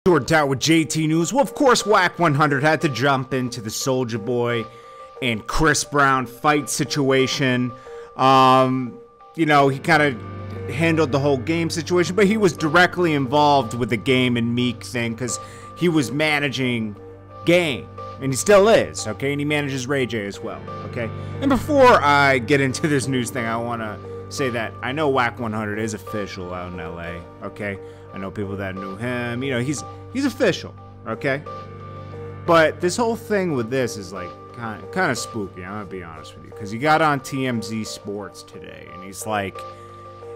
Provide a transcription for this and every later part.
Jordan Tower with JTNEWS. Well, of course, Wack100 had to jump into the Soulja Boy and Chris Brown fight situation. You know, he kind of handled the whole game situation, but he was directly involved with the Game and Meek thing because he was managing Game, and he still is, okay? And he manages Ray J as well, okay? And before I get into this news thing, I want to say that I know Wack100 is official out in LA, okay? I know people that knew him. You know, he's official, okay? But this whole thing with this is like kind of spooky. I'm gonna be honest with you, because he got on TMZ Sports today, and he's like,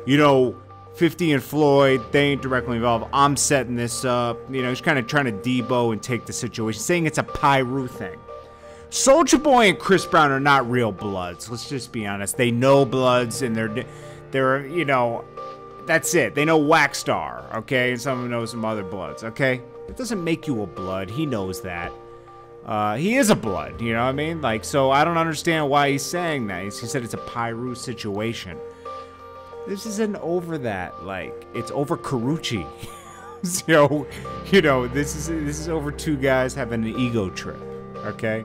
you know, 50 and Floyd, they ain't directly involved. I'm setting this up. You know, he's kind of trying to debo and take the situation, saying it's a Pyru thing. Soulja Boy and Chris Brown are not real Bloods. Let's just be honest. They know Bloods, and they're you know. That's it. They know Waxstar, okay? And some of them know some other Bloods, okay? It doesn't make you a Blood. He knows that. He is a Blood, you know what I mean? Like, so I don't understand why he's saying that. He said it's a Pyru situation. This isn't over that. Like, it's over Karuchi. So, you know, this is over two guys having an ego trip, okay?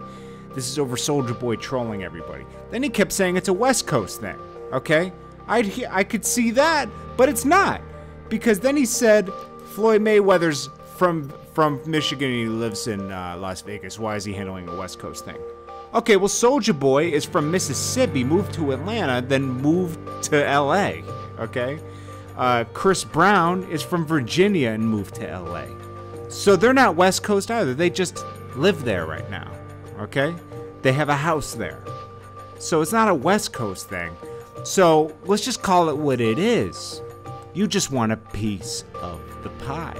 This is over Soulja Boy trolling everybody. Then he kept saying it's a West Coast thing, okay? I could see that, but it's not, because then he said Floyd Mayweather's from Michigan and he lives in Las Vegas. Why is he handling a West Coast thing? Okay, well, Soulja Boy is from Mississippi, moved to Atlanta, then moved to LA. Okay, Chris Brown is from Virginia and moved to LA. So they're not West Coast either. They just live there right now. Okay, they have a house there. So it's not a West Coast thing. So let's just call it what it is. You just want a piece of the pie.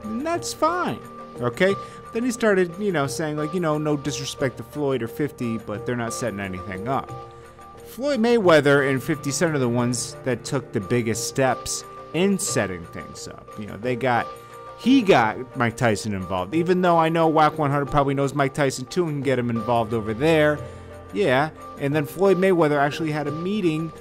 And that's fine. Okay? Then he started, you know, saying like, you know, no disrespect to Floyd or 50, but they're not setting anything up. Floyd Mayweather and 50 Cent are the ones that took the biggest steps in setting things up. You know, he got Mike Tyson involved. Even though I know Wack100 probably knows Mike Tyson too and can get him involved over there. Yeah, and then Floyd Mayweather actually had a meeting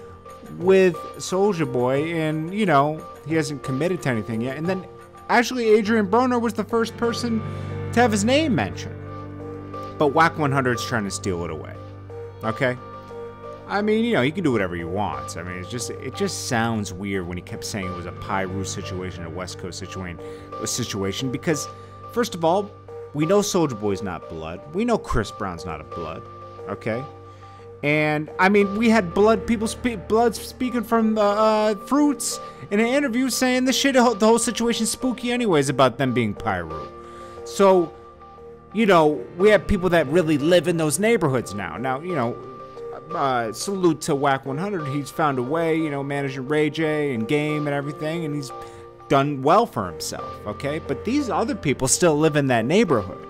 with Soulja Boy, and, you know, he hasn't committed to anything yet. And then actually Adrian Broner was the first person to have his name mentioned. But Wack100's trying to steal it away. Okay? I mean, you know, he can do whatever he wants. I mean, it just sounds weird when he kept saying it was a Pyru situation, a West Coast situation, because, first of all, we know Soulja Boy's not Blood. We know Chris Brown's not a Blood. Okay, and I mean, we had Bloods speaking from the Fruits in an interview saying the whole situation's spooky anyways about them being Pyru. So, you know, we have people that really live in those neighborhoods now. Now, you know, salute to Wack100. He's found a way, you know, managing Ray J and Game and everything, and he's done well for himself. Okay, but these other people still live in that neighborhood.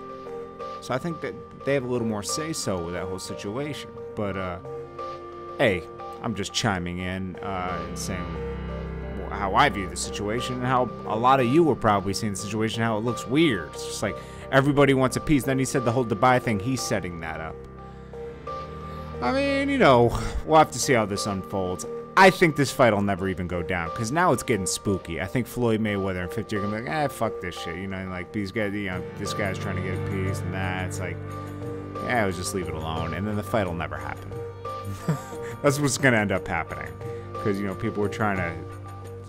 So I think that they have a little more say-so with that whole situation. But, hey, I'm just chiming in and saying how I view the situation and how a lot of you are probably seeing the situation, how it looks weird. It's just like everybody wants a piece. Then he said the whole Dubai thing, he's setting that up. I mean, you know, we'll have to see how this unfolds. I think this fight will never even go down, because now it's getting spooky. I think Floyd Mayweather and 50 are going to be like, fuck this shit. You know, and like, these guys, you know, this guy's trying to get a piece and that. It's like, I'll just leave it alone. And then the fight will never happen. That's what's going to end up happening. Because, you know, people are trying to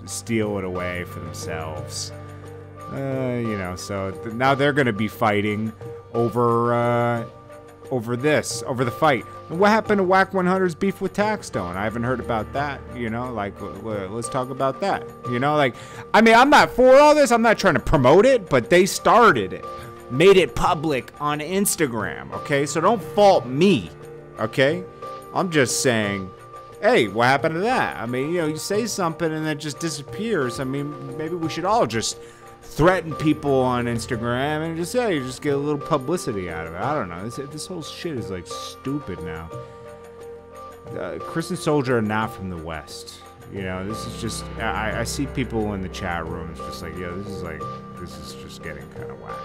steal it away for themselves. You know, so now they're going to be fighting over the fight. And what happened to Wack100's beef with Taxstone? I haven't heard about that, you know, like, let's talk about that, you know, like, I mean, I'm not for all this, I'm not trying to promote it, but they started it, made it public on Instagram, okay, so don't fault me, okay, I'm just saying, hey, what happened to that? I mean, you know, you say something and it just disappears. I mean, maybe we should all just threaten people on Instagram and just say, just get a little publicity out of it. I don't know. This whole shit is like stupid now. Chris and Soulja are not from the West. You know, this is just, I see people in the chat room. It's just like, yo, this is just getting kind of whack,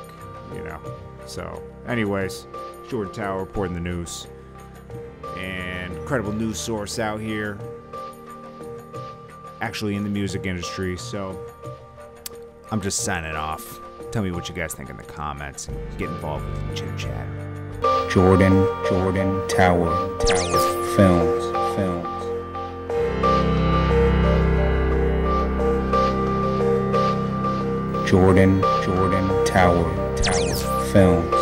you know? So, anyways, Jordan Tower reporting the news. And credible news source out here. Actually in the music industry, so I'm just signing off. Tell me what you guys think in the comments and get involved with the chit chat. Jordan Tower Films. Jordan Tower Films.